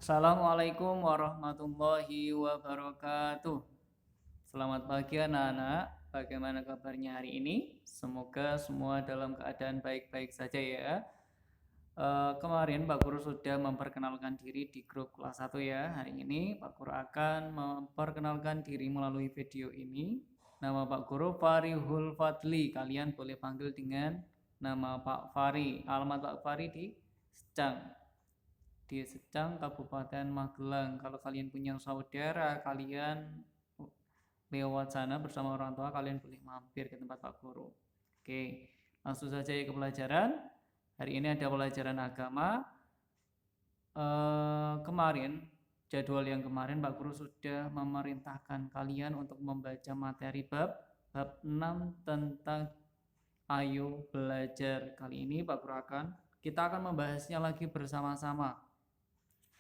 Assalamualaikum warahmatullahi wabarakatuh. Selamat pagi anak-anak. Bagaimana kabarnya hari ini? Semoga semua dalam keadaan baik-baik saja ya. Kemarin Pak Guru sudah memperkenalkan diri di grup kelas 1 ya. Hari ini Pak Guru akan memperkenalkan diri melalui video ini. Nama Pak Guru Farihul Fadli. Kalian boleh panggil dengan nama Pak Fari. Alamat Pak Fari di Secang, Kabupaten Magelang. Kalau kalian punya saudara, kalian lewat sana bersama orang tua, kalian boleh mampir ke tempat Pak Guru. Oke, langsung saja ya ke pelajaran. Hari ini ada pelajaran agama. Kemarin, jadwal yang kemarin Pak Guru sudah memerintahkan kalian untuk membaca materi bab 6 tentang ayo belajar. Kali ini Pak Guru kita akan membahasnya lagi bersama-sama.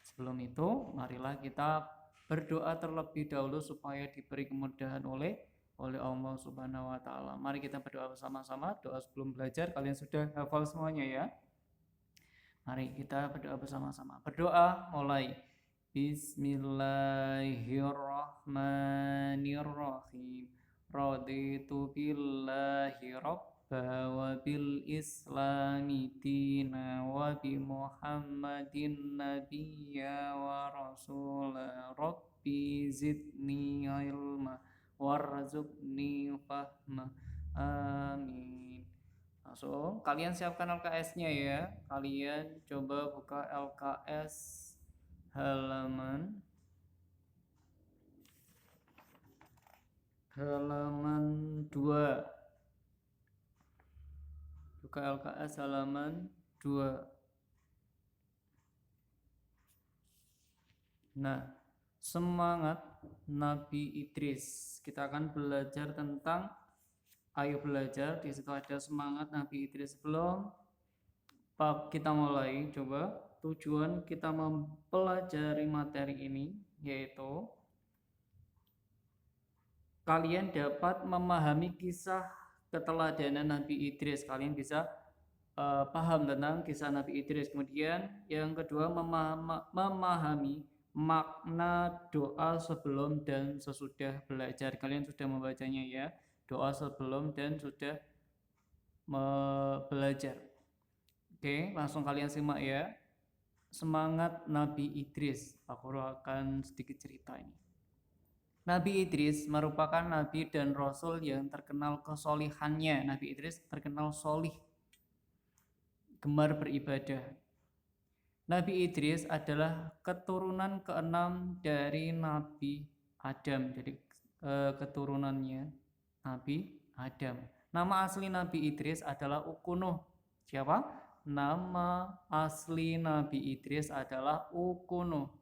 Sebelum itu, marilah kita berdoa terlebih dahulu supaya diberi kemudahan oleh Allah Subhanahu wa taala. Mari kita berdoa bersama-sama. Doa sebelum belajar, kalian sudah hafal semuanya ya. Mari kita berdoa bersama-sama. Berdoa mulai. Bismillahirrahmanirrahim. Raditu billahi rabba wa bil islami dina wa bi muhammadin nabiyya wa rasula rabbi zidni ilma warzuqni fahma. Amin. Langsung kalian siapkan LKS-nya ya. Kalian coba buka LKS halaman 2. Buka LKS halaman 2. Nah, semangat Nabi Idris. Kita akan belajar tentang ayo belajar. Di situ ada semangat Nabi Idris. Sebelum kita mulai, coba tujuan kita mempelajari materi ini yaitu kalian dapat memahami kisah keteladanan Nabi Idris. Kalian bisa paham tentang kisah Nabi Idris. Kemudian yang kedua memahami makna doa sebelum dan sesudah belajar. Kalian sudah membacanya ya. Doa sebelum dan sudah belajar. Oke, langsung kalian simak ya. Semangat Nabi Idris. Pak Guru akan sedikit cerita ini. Nabi Idris merupakan nabi dan rasul yang terkenal kesolihannya. Nabi Idris terkenal solih, gemar beribadah. Nabi Idris adalah keturunan keenam dari Nabi Adam. Jadi keturunannya Nabi Adam. Nama asli Nabi Idris adalah Ukunuh. Siapa? Nama asli Nabi Idris adalah Ukunuh.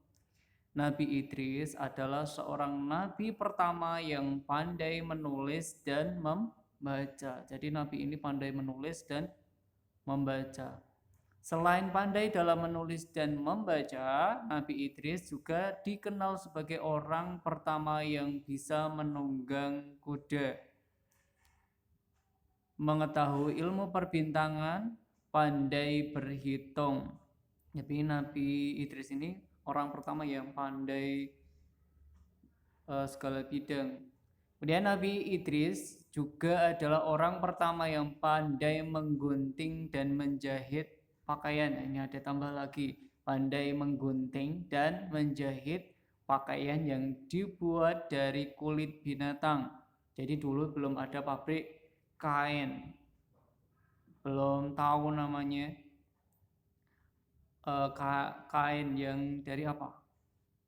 Nabi Idris adalah seorang nabi pertama yang pandai menulis dan membaca. Jadi nabi ini pandai menulis dan membaca. Selain pandai dalam menulis dan membaca, Nabi Idris juga dikenal sebagai orang pertama yang bisa menunggang kuda. Mengetahui ilmu perbintangan, pandai berhitung. Jadi Nabi Idris ini orang pertama yang pandai segala bidang. Kemudian Nabi Idris juga adalah orang pertama yang pandai menggunting dan menjahit pakaian. Ini ada tambah lagi, pandai menggunting dan menjahit pakaian yang dibuat dari kulit binatang. Jadi dulu belum ada pabrik kain, belum tahu namanya kain yang dari apa?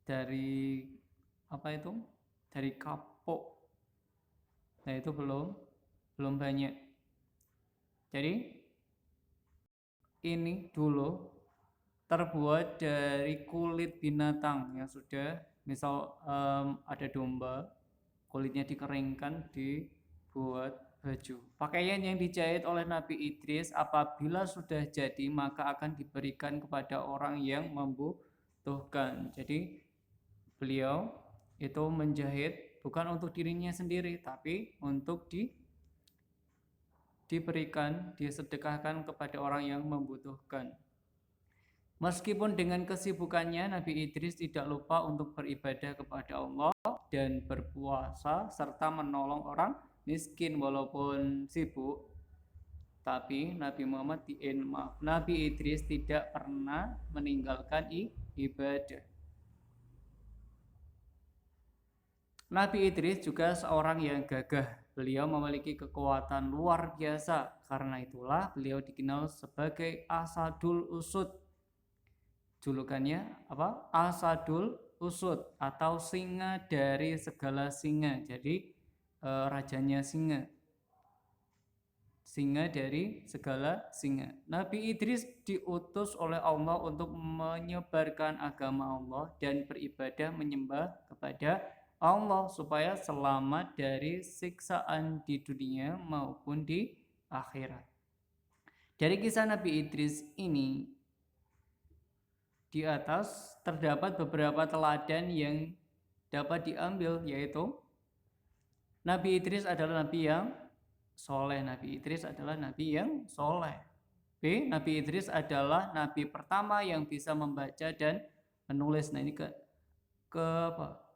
Dari apa itu? Dari kapuk. Nah, itu belum banyak. Jadi ini dulu terbuat dari kulit binatang yang sudah misal ada domba, kulitnya dikeringkan dibuat baju. Pakaian yang dijahit oleh Nabi Idris apabila sudah jadi maka akan diberikan kepada orang yang membutuhkan. Jadi beliau itu menjahit bukan untuk dirinya sendiri tapi untuk diberikan, disedekahkan kepada orang yang membutuhkan. Meskipun dengan kesibukannya, Nabi Idris tidak lupa untuk beribadah kepada Allah dan berpuasa serta menolong orang miskin walaupun sibuk. Tapi Nabi Idris tidak pernah meninggalkan ibadah. Nabi Idris juga seorang yang gagah. Beliau memiliki kekuatan luar biasa. Karena itulah beliau dikenal sebagai Asadul Usud. Julukannya apa? Asadul Usud atau singa dari segala singa. Jadi rajanya singa. Singa dari segala singa. Nabi Idris diutus oleh Allah untuk menyebarkan agama Allah dan beribadah menyembah kepada Allah supaya selamat dari siksaan di dunia maupun di akhirat. Dari kisah Nabi Idris ini di atas terdapat beberapa teladan yang dapat diambil, yaitu Nabi Idris adalah nabi yang soleh. Nabi Idris adalah nabi yang soleh. B. Nabi Idris adalah nabi pertama yang bisa membaca dan menulis. Nah, ini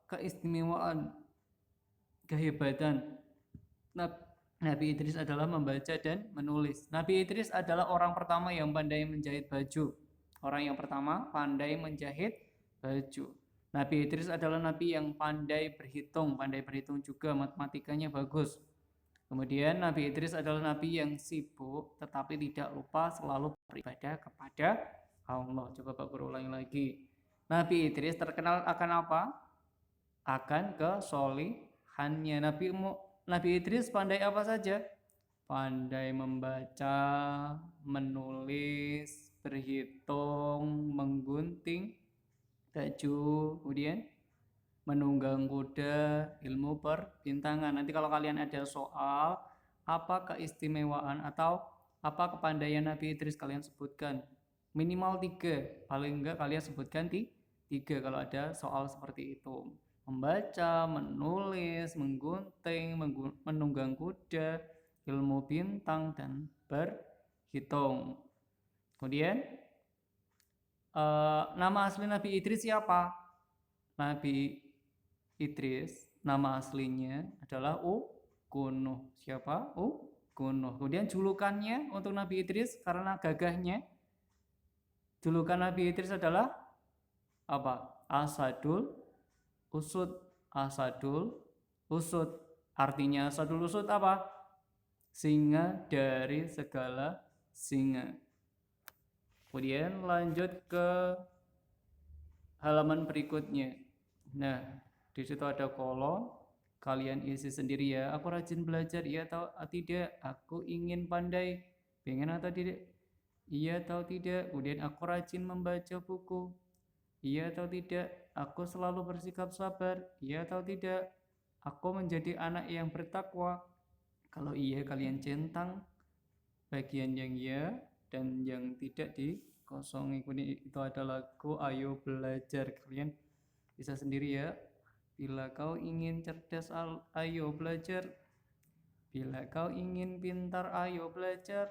keistimewaan, kehebatan Nabi Idris adalah membaca dan menulis. Nabi Idris adalah orang pertama yang pandai menjahit baju. Orang yang pertama pandai menjahit baju. Nabi Idris adalah nabi yang pandai berhitung juga, matematikanya bagus. Kemudian Nabi Idris adalah nabi yang sibuk tetapi tidak lupa selalu beribadah kepada Allah. Coba Pak Guru ulangi lagi. Nabi Idris terkenal akan apa? Akan kesolihannya. Nabi Idris pandai apa saja? Pandai membaca, menulis, berhitung, menggunting baju, kemudian menunggang kuda, ilmu perbintangan. Nanti kalau kalian ada soal, apa keistimewaan atau apa kepandaian Nabi Idris, kalian sebutkan. Minimal 3, paling enggak kalian sebutkan 3 kalau ada soal seperti itu. Membaca, menulis, menggunting, menunggang kuda, ilmu bintang, dan berhitung. Kemudian nama asli Nabi Idris siapa? Nabi Idris nama aslinya adalah Uqunuh. Siapa? Uqunuh. Kemudian julukannya untuk Nabi Idris karena gagahnya, julukan Nabi Idris adalah apa? Asadul Usud. Asadul Usud. Artinya Asadul Usud apa? Singa dari segala singa. Kemudian lanjut ke halaman berikutnya. Nah, di situ ada kolom, kalian isi sendiri ya. Aku rajin belajar, iya atau tidak? Aku ingin pandai, pengen atau tidak? Iya atau tidak? Kemudian aku rajin membaca buku, iya atau tidak? Aku selalu bersikap sabar, iya atau tidak? Aku menjadi anak yang bertakwa. Kalau iya kalian centang bagian yang iya, dan yang tidak dikosongi. Itu adalah lagu Ayo Belajar. Kalian bisa sendiri ya. Bila kau ingin cerdas, ayo belajar. Bila kau ingin pintar, ayo belajar.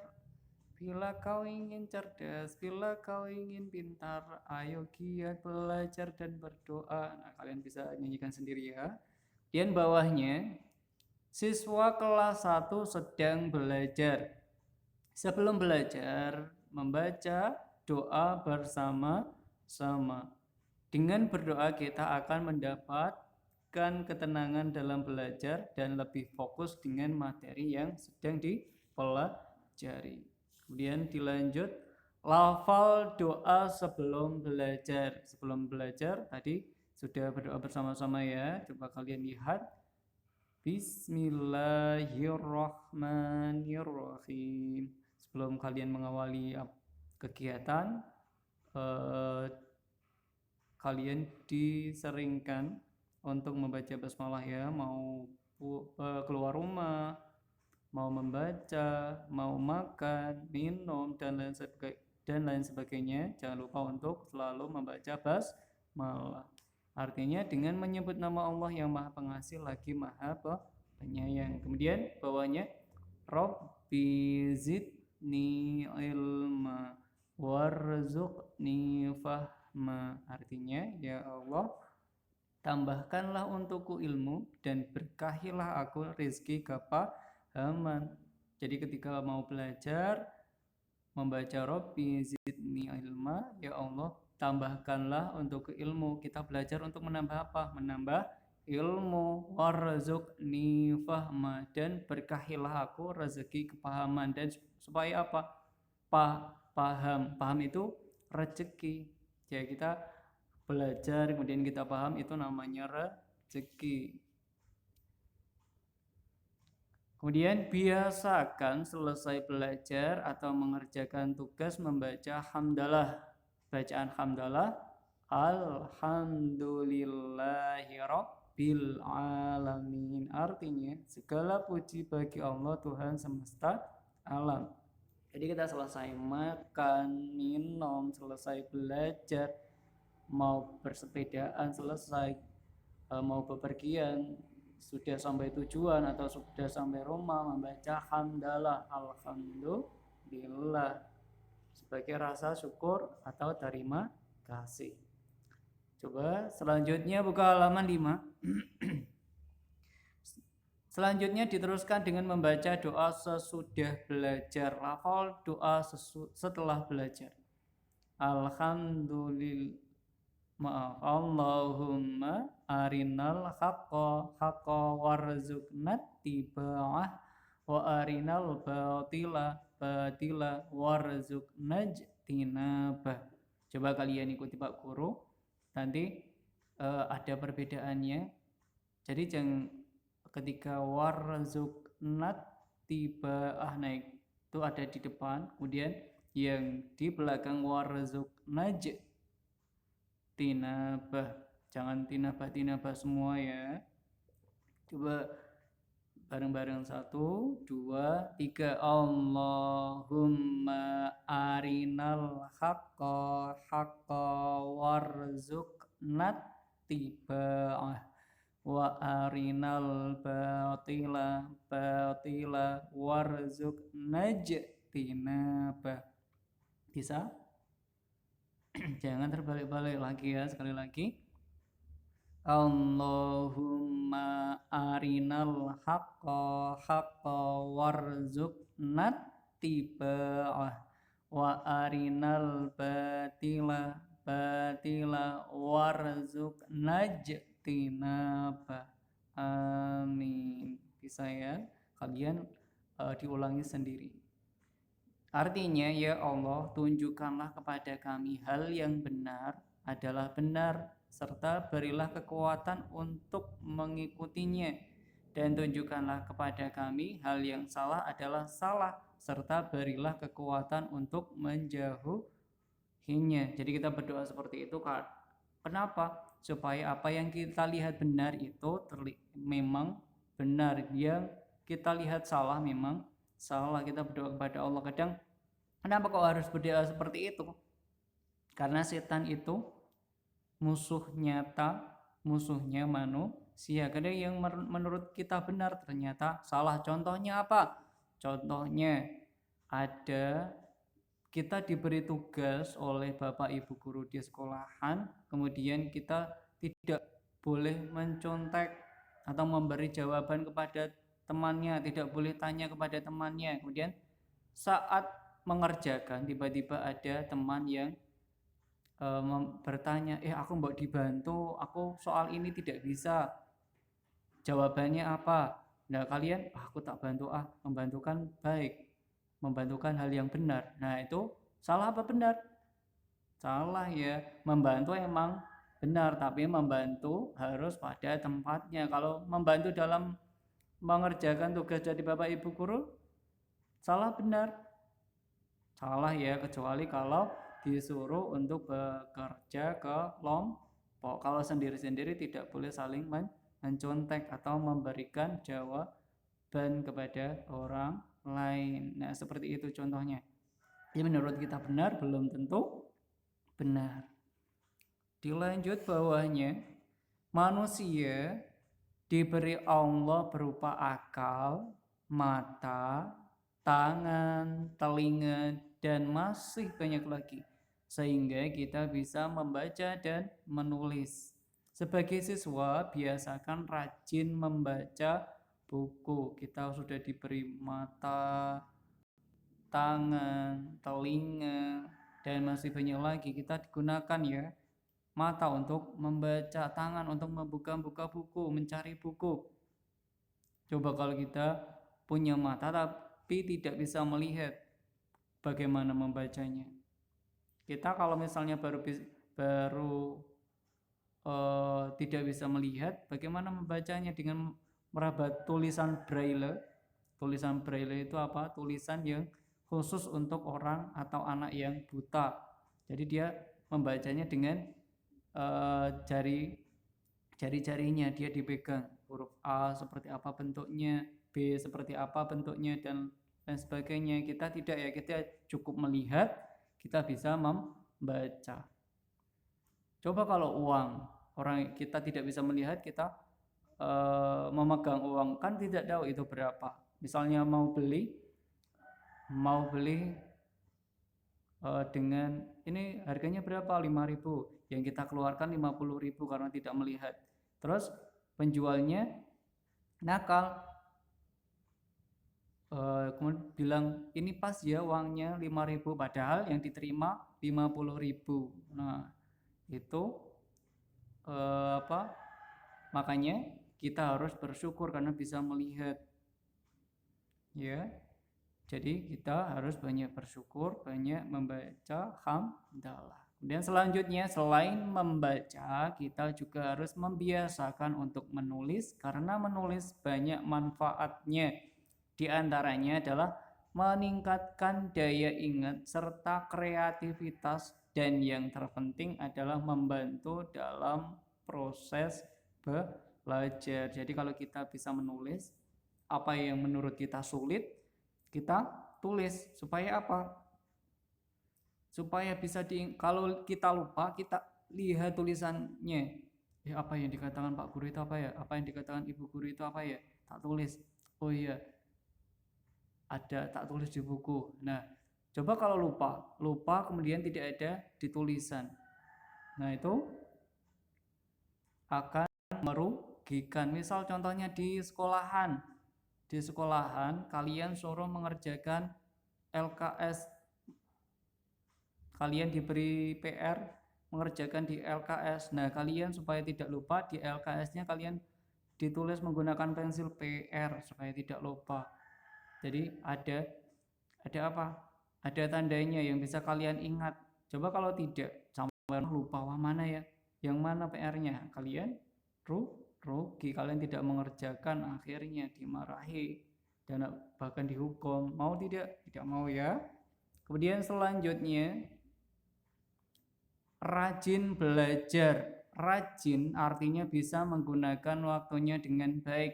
Bila kau ingin cerdas, bila kau ingin pintar, ayo giat belajar dan berdoa. Nah, kalian bisa nyanyikan sendiri ya. Kemudian bawahnya, siswa kelas 1 sedang belajar. Sebelum belajar, membaca doa bersama-sama. Dengan berdoa kita akan mendapatkan ketenangan dalam belajar dan lebih fokus dengan materi yang sedang dipelajari. Kemudian dilanjut, lafal doa sebelum belajar. Sebelum belajar tadi sudah berdoa bersama-sama ya. Coba kalian lihat. Bismillahirrahmanirrahim. Sebelum kalian mengawali kegiatan, kalian diseringkan untuk membaca basmalah ya. Mau keluar rumah, mau membaca, mau makan, minum, dan lain sebagainya, jangan lupa untuk selalu membaca basmalah. Artinya dengan menyebut nama Allah yang Maha Pengasih lagi Maha Penyayang. Kemudian bawahnya Rabbi zidni ilma. warzuqni fahma. Artinya, ya Allah, tambahkanlah untukku ilmu dan berkahilah aku rezeki kepahaman. Jadi ketika mau belajar, membaca Robbi zidni ilma, ya Allah, tambahkanlah untuk ilmu. Kita belajar untuk menambah apa? Menambah ilmu. Warzuqni fahma, dan berkahilah aku rezeki kepahaman. Dan supaya apa? Paham itu rezeki. Ya, kita belajar kemudian kita paham, itu namanya rezeki. Kemudian biasakan selesai belajar atau mengerjakan tugas membaca hamdalah. Bacaan hamdalah, alhamdulillahi rabbil alamin. Artinya segala puji bagi Allah Tuhan semesta alam. Jadi kita selesai makan, minum, selesai belajar, mau bersepedaan selesai, mau bepergian, sudah sampai tujuan atau sudah sampai rumah, membaca hamdalah, alhamdulillah, sebagai rasa syukur atau terima kasih. Coba selanjutnya buka halaman 5. Selanjutnya diteruskan dengan membaca doa sesudah belajar. Lafal doa setelah belajar. Allahumma arinal haqqa warzuqna tiba'ah wa arinal batila warzuqna jinabah. Coba kalian ikuti Pak Guru. Nanti ada perbedaannya. Jadi ketika warzuqna tiba'ah naik itu ada di depan, kemudian yang di belakang warzuqna tinabah, jangan tinabah semua ya. Coba bareng-bareng 1, 2, 3. Allahumma arinal haqqa warzuqna tiba'ah wa arinal batila warzuqna jinabah. Bisa? Jangan terbalik-balik lagi ya, sekali lagi. Allahumma arinal haqqa warzuqna tiba'ah wa arinal batila warzuqna jinabah. Amin. Bisa ya? Kalian diulangi sendiri. Artinya, ya Allah, tunjukkanlah kepada kami hal yang benar adalah benar, serta berilah kekuatan untuk mengikutinya. Dan tunjukkanlah kepada kami hal yang salah adalah salah, serta berilah kekuatan untuk menjauhinya. Jadi kita berdoa seperti itu. Kenapa? Supaya apa yang kita lihat benar itu memang benar. Yang kita lihat salah memang salah. Kita berdoa kepada Allah. Kadang kenapa kok harus berdoa seperti itu? Karena setan itu musuh nyata, musuhnya manusia. Kadang yang menurut kita benar ternyata salah. Contohnya apa? Contohnya ada kita diberi tugas oleh Bapak Ibu guru di sekolahan, kemudian kita tidak boleh mencontek atau memberi jawaban kepada temannya, tidak boleh tanya kepada temannya. Kemudian saat mengerjakan tiba-tiba ada teman yang bertanya, aku mau dibantu, aku soal ini tidak bisa, jawabannya apa? Nah kalian, aku tak bantu, membantukan baik, membantukan hal yang benar. Nah itu salah apa benar? Salah ya, membantu emang benar, tapi membantu harus pada tempatnya. Kalau membantu dalam mengerjakan tugas dari Bapak Ibu guru, salah benar? Salah ya, kecuali kalau disuruh untuk bekerja kelompok. Kalau sendiri-sendiri tidak boleh saling mencontek atau memberikan jawaban kepada orang lain. Nah seperti itu contohnya. Jadi menurut kita benar, belum tentu benar. Dilanjut bawahnya, manusia diberi Allah berupa akal, mata, tangan, telinga, dan masih banyak lagi, sehingga kita bisa membaca dan menulis. Sebagai siswa, biasakan rajin membaca buku. Kita sudah diberi mata, tangan, telinga, dan masih banyak lagi. Kita digunakan ya, mata untuk membaca, tangan untuk membuka-buka buku, mencari buku. Coba kalau kita punya mata tapi tidak bisa melihat, bagaimana membacanya? Kita kalau misalnya baru tidak bisa melihat, bagaimana membacanya dengan meraba tulisan braille? Tulisan braille itu apa? Tulisan yang khusus untuk orang atau anak yang buta. Jadi dia membacanya dengan jari-jarinya, dia dipegang. Huruf A seperti apa bentuknya, B seperti apa bentuknya, dan sebagainya. Kita tidak ya, kita cukup melihat, kita bisa membaca. Coba kalau uang, orang kita tidak bisa melihat, kita memegang uang, kan tidak tahu itu berapa. Misalnya mau beli dengan ini harganya berapa, 5.000, yang kita keluarkan 50.000 karena tidak melihat. Terus penjualnya nakal, kemudian bilang ini pas ya uangnya 5.000, padahal yang diterima 50.000. Nah itu makanya kita harus bersyukur karena bisa melihat ya. Jadi kita harus banyak bersyukur, banyak membaca hamdalah. Kemudian selanjutnya, selain membaca, kita juga harus membiasakan untuk menulis, karena menulis banyak manfaatnya. Di antaranya adalah meningkatkan daya ingat serta kreativitas, dan yang terpenting adalah membantu dalam proses belajar. Jadi kalau kita bisa menulis apa yang menurut kita sulit, kita tulis. Supaya apa? Supaya bisa kalau kita lupa, kita lihat tulisannya. Apa yang dikatakan Pak Guru itu apa ya? Apa yang dikatakan Ibu Guru itu apa ya? Tak tulis. Oh iya, ada, tak tulis di buku. Nah, coba kalau lupa kemudian tidak ada di tulisan. Nah, itu akan merugikan. Misal contohnya di sekolahan. Di sekolahan kalian suruh mengerjakan LKS. Kalian diberi PR mengerjakan di LKS. Nah, kalian supaya tidak lupa, di LKS-nya kalian ditulis menggunakan pensil PR supaya tidak lupa. Jadi ada apa? Ada tandanya yang bisa kalian ingat. Coba kalau tidak, sampai lupa, wah mana ya? Yang mana PR-nya? Kalian rugi, kalian tidak mengerjakan, akhirnya dimarahi dan bahkan dihukum. Mau tidak? Tidak mau ya. Kemudian selanjutnya, rajin belajar. Rajin artinya bisa menggunakan waktunya dengan baik.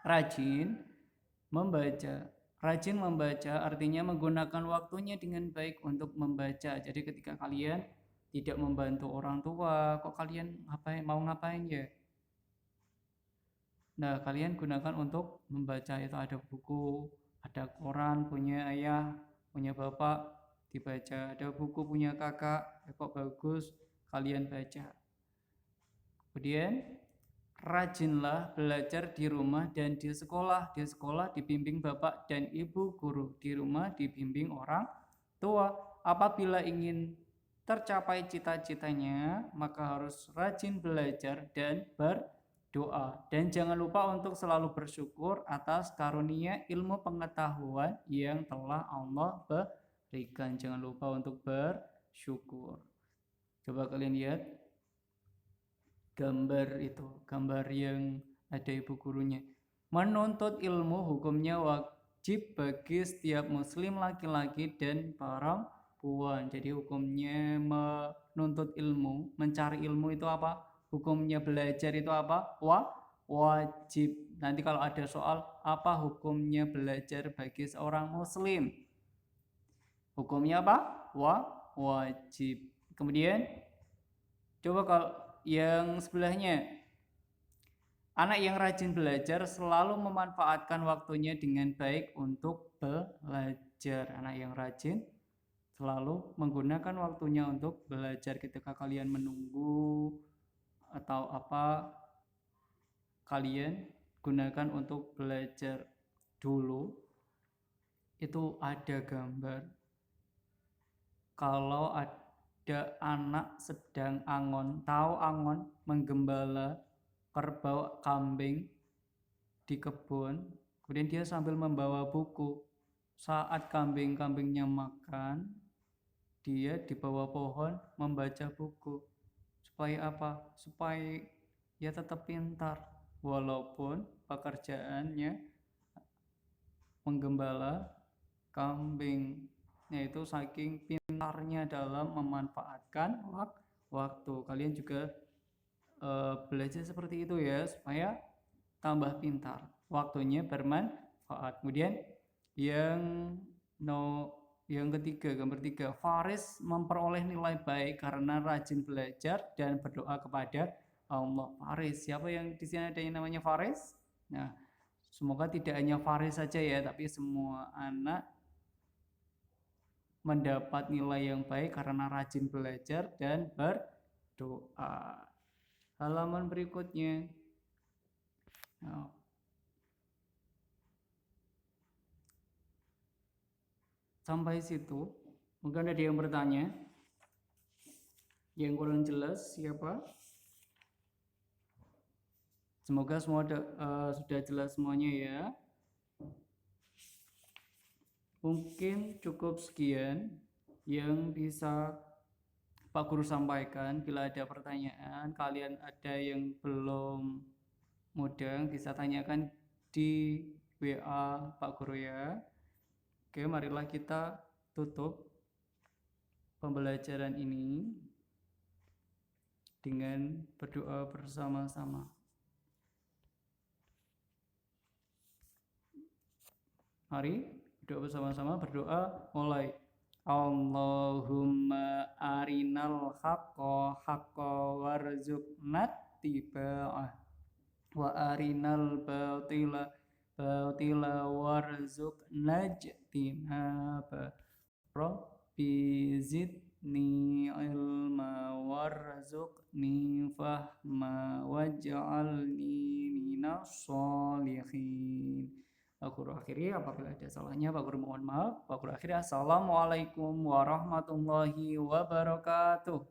Rajin membaca. Rajin membaca artinya menggunakan waktunya dengan baik untuk membaca. Jadi ketika kalian tidak membantu orang tua, kok kalian mau ngapain ya? Nah, kalian gunakan untuk membaca. Itu ada buku, ada koran punya ayah, punya bapak, dibaca. Ada buku punya kakak, kok bagus, kalian baca. Kemudian rajinlah belajar di rumah dan di sekolah. Di sekolah dibimbing bapak dan ibu guru, di rumah dibimbing orang tua. Apabila ingin tercapai cita-citanya, maka harus rajin belajar dan berdoa. Dan jangan lupa untuk selalu bersyukur atas karunia ilmu pengetahuan yang telah Allah berikan. Jangan lupa untuk bersyukur. Coba kalian lihat gambar itu, gambar yang ada ibu gurunya. Menuntut ilmu hukumnya wajib bagi setiap muslim laki-laki dan perempuan. Jadi hukumnya menuntut ilmu, mencari ilmu itu apa? Hukumnya belajar itu apa? Wajib. Nanti kalau ada soal, apa hukumnya belajar bagi seorang muslim? Hukumnya apa? Wajib. Kemudian coba kalau yang sebelahnya, anak yang rajin belajar selalu memanfaatkan waktunya dengan baik untuk belajar. belajar. Anak yang rajin selalu menggunakan waktunya untuk belajar. Ketika kalian menunggu atau apa, kalian gunakan untuk belajar dulu. Itu ada gambar kalau ada anak sedang angon, tahu angon, menggembala kerbau, kambing di kebun, kemudian dia sambil membawa buku. Saat kambing-kambingnya makan, dia di bawah pohon membaca buku. Supaya apa? Supaya dia tetap pintar, walaupun pekerjaannya menggembala kambing, yaitu saking pintarnya dalam memanfaatkan waktu. Kalian juga belajar seperti itu ya, supaya tambah pintar, waktunya bermanfaat. Kemudian yang ketiga, gambar 3, Faris memperoleh nilai baik karena rajin belajar dan berdoa kepada Allah. Faris, siapa yang di sini ada yang namanya Faris? Nah, semoga tidak hanya Faris saja ya, tapi semua anak mendapat nilai yang baik karena rajin belajar dan berdoa. Halaman berikutnya. Nah, sampai situ, mungkin ada yang bertanya. Yang kurang jelas siapa? Semoga semua sudah jelas semuanya ya. Mungkin cukup sekian yang bisa Pak Guru sampaikan. Bila ada pertanyaan, kalian ada yang belum mudeng, bisa tanyakan di WA Pak Guru ya. Oke, marilah kita tutup pembelajaran ini dengan berdoa bersama-sama. Mari berdoa bersama-sama, berdoa mulai. Allahumma arinal haqqa haqqa warzuqna tiba'ah wa arinal batila batila warzuqna ijtinaba. Rabbi zidni ilma warzuqni fahma waj'alni minas sholihin. Pak Guru akhiri, apabila ada salahnya Pak Guru mohon maaf. Pak Guru akhiri, assalamualaikum warahmatullahi wabarakatuh.